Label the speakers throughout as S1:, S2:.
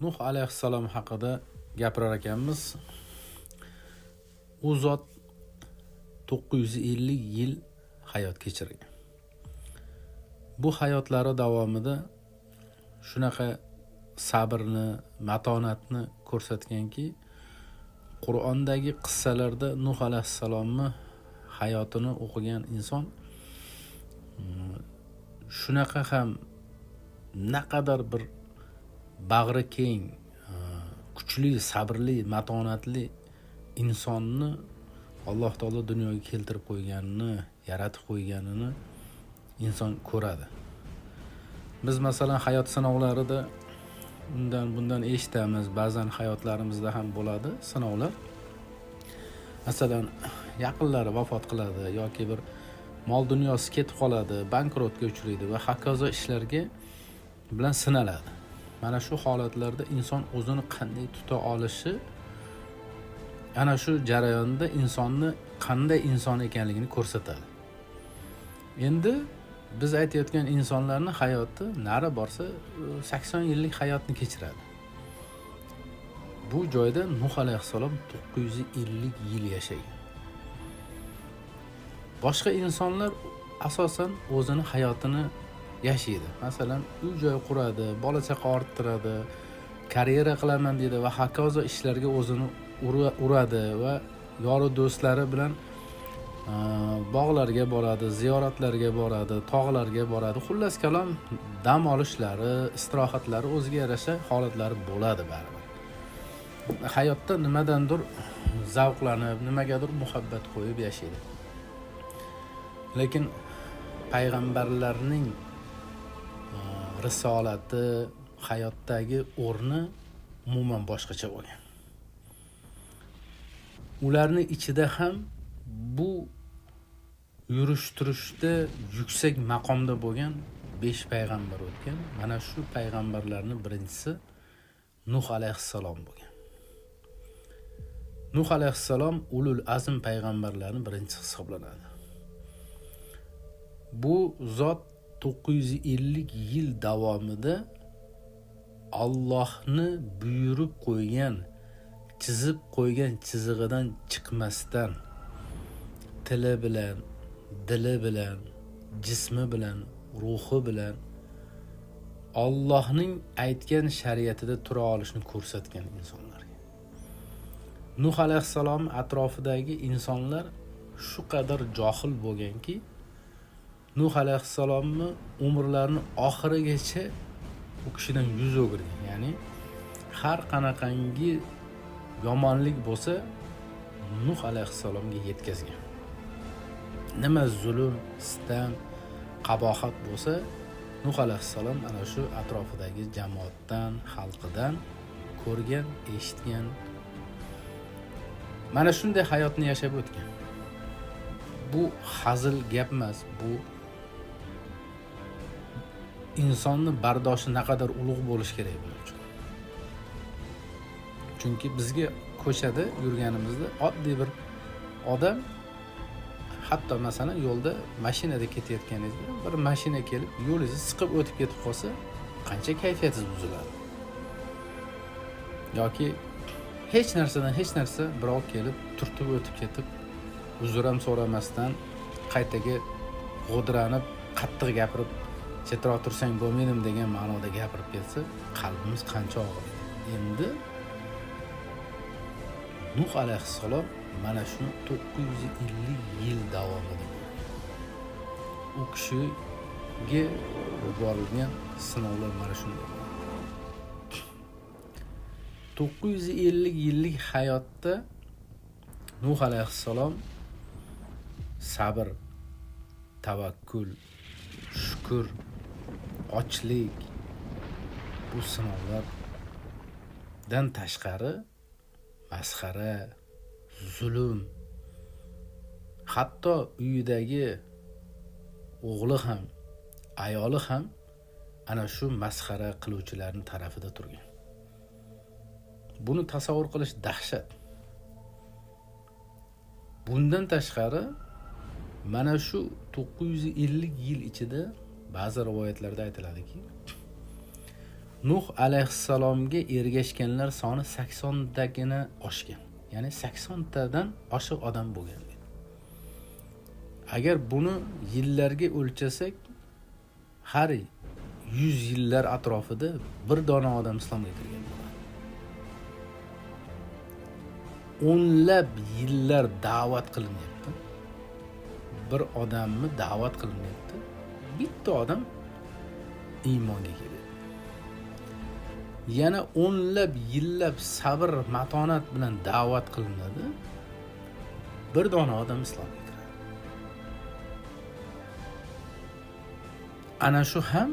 S1: Nuh alayhissalom haqida gapirar ekanmiz. U zot 950 yil hayot kechirgan. Bu hayotlari davomida shunaqa sabrni, matonatni ko'rsatganki, Qur'ondagi qissalarda Nuh alayhissalomni hayotini o'qigan inson shunaqa ham naqadar bir bag'ri keng, kuchli, sabrli, matonatli insonni Alloh taolo dunyoga keltirib qo'yganini, yaratib qo'yganini inson ko'radi. Biz masalan hayot sinovlarida bundan eshitamiz, ba'zan hayotlarimizda ham bo'ladi sinovlar. Masalan, yaqinlari vafot qiladi yoki bir mol dunyosi ketib qoladi, bankrotga uchraydi va hokazo ishlarga bilan sinaladi. Mana shu holatlarda inson o'zini qanday tuta olishi, ana shu jarayonda insonni qanday inson ekanligini ko'rsatadi. Endi biz aytayotgan insonlarning hayoti nari borsa 80 yillik hayotni kechiradi. Bu joyda Nuh alayhissalom 950 yil yashagan. Boshqa insonlar asosan o'zini hayotini yashaydi. Masalan, uy-joy quradi, bola chaqa orttiradi, karyera qilaman deydi va hokazo ishlarga o'zini uradi va yori do'stlari bilan bog'larga boradi, ziyoratlarga boradi, tog'larga boradi. Xullas kalom, dam olishlari, istirohatlari o'ziga yarasha holatlari bo'ladi baribir. Hayotda nimadandir zavqlanib, nimagadir muhabbat qo'yib yashaydi. Lekin payg'ambarlarning risolati, hayotdagi o'rni umuman boshqacha bo'lgan. Ularning ichida ham bu yurish-turishda yuksak maqomda bo'lgan 5 payg'ambar o'tgan. Mana shu payg'ambarlarning birinchisi Nuh alayhissalom bo'lgan. Nuh alayhissalom ulul azm payg'ambarlarning birinchisi hisoblanadi. Bu zot 950 yil davomida Allohni buyurib qo'ygan, chizib qo'ygan chizig'idan chiqmasdan tili bilan, dili bilan, jismi bilan, ruhi bilan Allohning aytgan shariatida tura olishni ko'rsatgan insonlarga. Nuh alayhissalom atrofidagi insonlar shu qadar johil bo'lganki, Nuh alayhissalomni umrlarini oxirigacha u kishidan yuz o'girgan. Ya'ni har qanaqangi yomonlik bo'lsa Nuh alayhissalomga yetkazgan. Nima zulm, sitam, qabohat bo'lsa Nuh alayhissalom ana shu atrofidagi jamoatdan, xalqidan ko'rgan, eshitgan. Mana shunday hayotni yashab o'tgan. Bu hazil gap emas, bu insonni bardoshi naqadar ulug' bo'lish kerak buning uchun. Chunki bizga ko'chada yurganimizda oddiy bir odam, hatto masalan yo'lda mashinada ketayotganingizda bir mashina kelib yo'lingizni siqib o'tib ketib qolsa, qancha kayfiyatingiz buziladi. Yoki hech narsa birov kelib turtib o'tib ketib, uzr ham so'ramasdan qaytaga g'odranib, qattiq gapirib, chetroq tursang bo'lmaydim degan ma'noda gapirib ketsa, qalbimiz qancha og'riydi. Endi Nuh alayhissalom mana shuni 950 yil davomida u kishiga yuborilgan sinovlar mana shunday. 950 yillik hayotda Nuh alayhissalom sabr, tavakkul, shukr, ochlik bu sinovlardan tashqari masxara, zulm, hatto uyidagi o'g'li ham, ayoli ham ana shu masxara qiluvchilarning tarafida turgan. Buni tasavvur qilish dahshat. Bundan tashqari mana shu 950 yil ichida ba'zi rivoyatlarda aytiladiki, Nuh alayhissalomga ergashganlar soni 80 dagina oshgan. Ya'ni 80 tadan oshiq odam bo'lgan. Agar buni yillarga o'lchasak, har 100 yillar atrofida bir dona odam islomga kirgan bo'ladi. O'nlab yillar da'vat qilinyapti. Bir odamni da'vat qilinyapti. Bitta odam iymonga keladi. Yana o'nlab yillab sabr, matonat bilan da'vat qilinadi. Bir dona odam islomga kiradi. Ana shu ham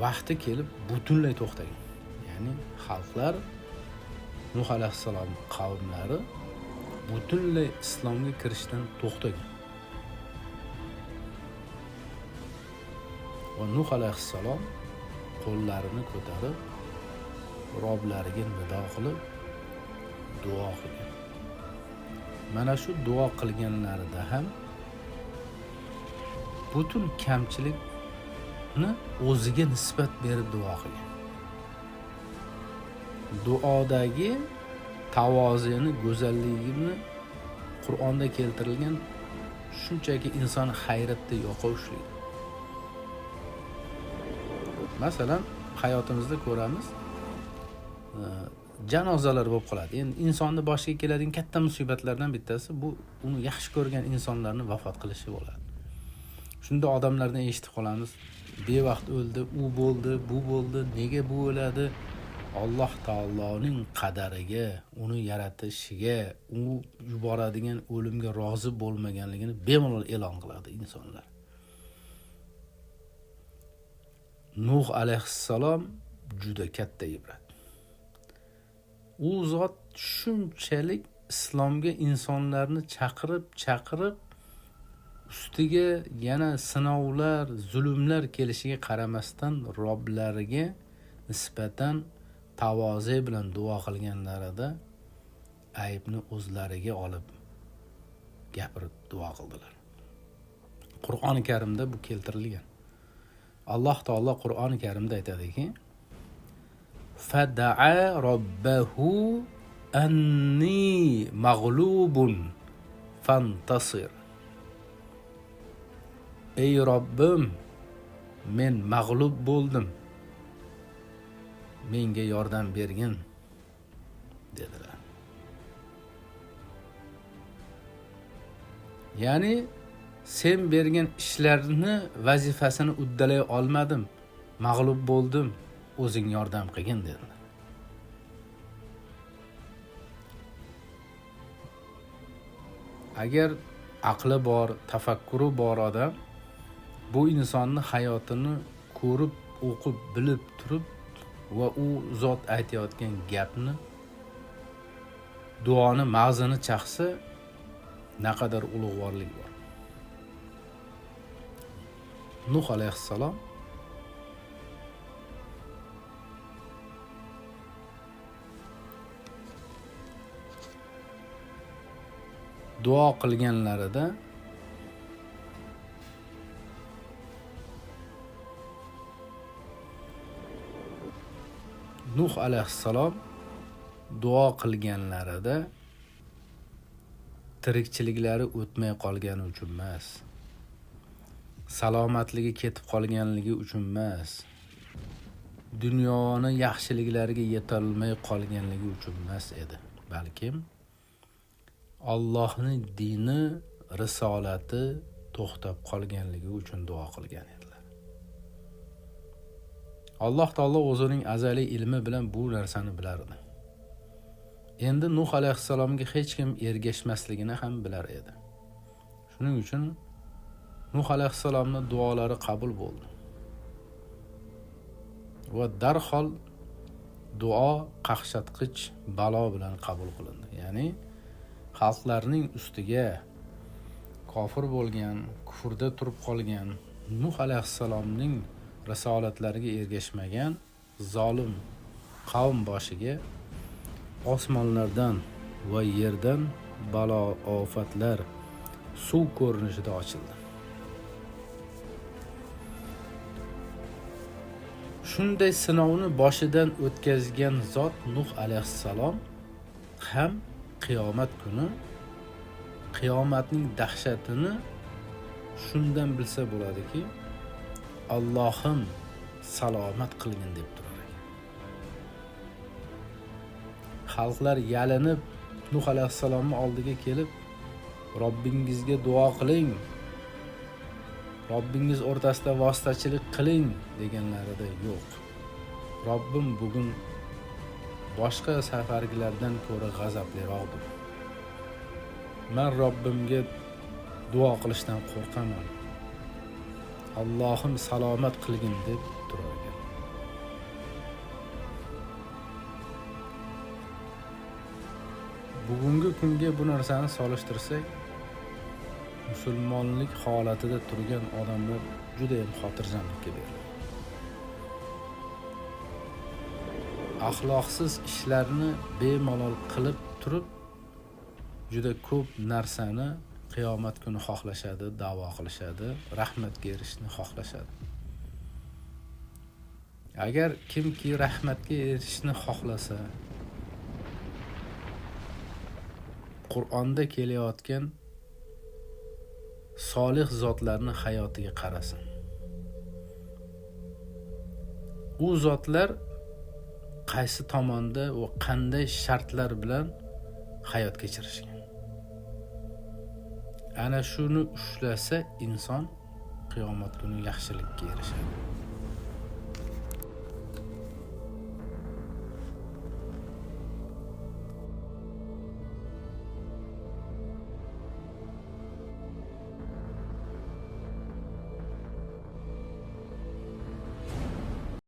S1: vaqti kelib butunlay to'xtagan. Ya'ni xalqlar Nuh alayhissalom qavmlari butunlay islomga kirishdan to'xtagan. Va Nuh alayhissalom qo'llarini ko'tarib Roblariga nido qilib duo qilgan. Mana shu duo qilganlarida ham butun kamchilikni o'ziga nisbat berib duo qilgan. Duodagi tavozini, go'zalligini Qur'onda keltirilgan shunchaki inson hayratda yoqa ushlaydi. Masalan, hayotimizda ko'ramiz, janozalar bo'lib qoladi. Endi insonni boshiga keladigan katta musibatlardan bittasi bu uni yaxshi ko'rgan insonlarni vafot qilishi bo'ladi. Shunda odamlardan eshitib qolamiz, bevaqt o'ldi, u bo'ldi, bu bo'ldi, nega bu o'ladi? Alloh taoloning qadariga, uni yaratishiga, u yuboradigan o'limga rozi bo'lmaganligini bemalol e'lon qiladi insonlar. Nuh alayhissalom juda katta ibrat. U zot shunchalik islomga insonlarni chaqirib ustiga yana sinovlar, zulmlar kelishiga qaramasdan Roblariga nisbatan tavoze bilan duo qilganlarida aybni o'zlariga olib gapirib duo qildilar. Qur'oni Karimda bu keltirilgan. Alloh taolo Qur'oni Karimda aytadiki: "Fada'a robbahu anni mag'lubun fantasir." Ey Robbim, men mag'lub bo'ldim. Menga yordam bergin dedilar. Ya'ni sen bergan ishlarni vazifasini uddalay olmadim. Mag'lub bo'ldim. O'zing yordam qilgin dedilar. Agar aqli bor, tafakkuri bor odam bu insonni hayotini ko'rib, o'qib, bilib turib va u zot aytayotgan gapni, duoni mag'zini chaqsa, naqadar ulug'vorlik bor. Nuh alayhissalom duo qilganlarida Nuh alayhissalom duo qilganlarida tirikchiliklari o'tmay qolgani uchun emas, salomatligi ketib qolganligi uchun emas, dunyoni yaxshiliklariga yetolmay qolganligi uchun emas edi, balkim Allohning dini, risolati to'xtab qolganligi uchun duo qilgan edilar. Alloh taolo o'zining azaliy ilmi bilan bu narsani bilardi. Endi Nuh alayhissalomga hech kim ergashmasligini ham bilar edi. Shuning uchun Nuh alayhissalomning duolari qabul bo'ldi. Va darhol duo qaqshatqich balo bilan qabul qilindi. Ya'ni xalqlarning ustiga kofir bo'lgan, kufrda turib qolgan, Nuh alayhissalomning risolatlariga ergashmagan zolim qavm boshiga osmonlardan va yerdan balo ofatlar suv ko'rinishida ochildi. shunday sinovni boshidan o'tkazgan zot Nuh alayhissalom ham qiyomat kuni qiyomatning dahshatini shundan bilsa bo'ladiki, Allohim salomat qilgin deb turar ekan. Xalqlar yalinib Nuh alayhissalomning oldiga kelib, Robbingizga duo qiling, Robbingiz o'rtasida vositachilik qiling deganlarida yo'q. Robbim bugun boshqa safargilardan ko'ra g'azabliroqdir. Men Robbimga duo qilishdan qo'rqaman. Allohim salomat qilgin deb turar ekan. Bugungi kunga bu narsani solishtirsak, musulmonlik holatida turgan odamlar juda ham xotirjamlikka beriladi. Axloqsiz ishlarni bemalol qilib turib, juda ko'p narsani qiyomat kuni xohlashadi, da'vo qilishadi, rahmatga erishishni xohlashadi. Agar kimki rahmatga erishishni xohlasa, Qur'onda kelayotgan solih zotlarning hayotiga qarasin. U zotlar qaysi tomonda va qanday shartlar bilan hayot kechirishgan. Ana shuni ushlasa inson qiyomat kuni yaxshilikka erishadi.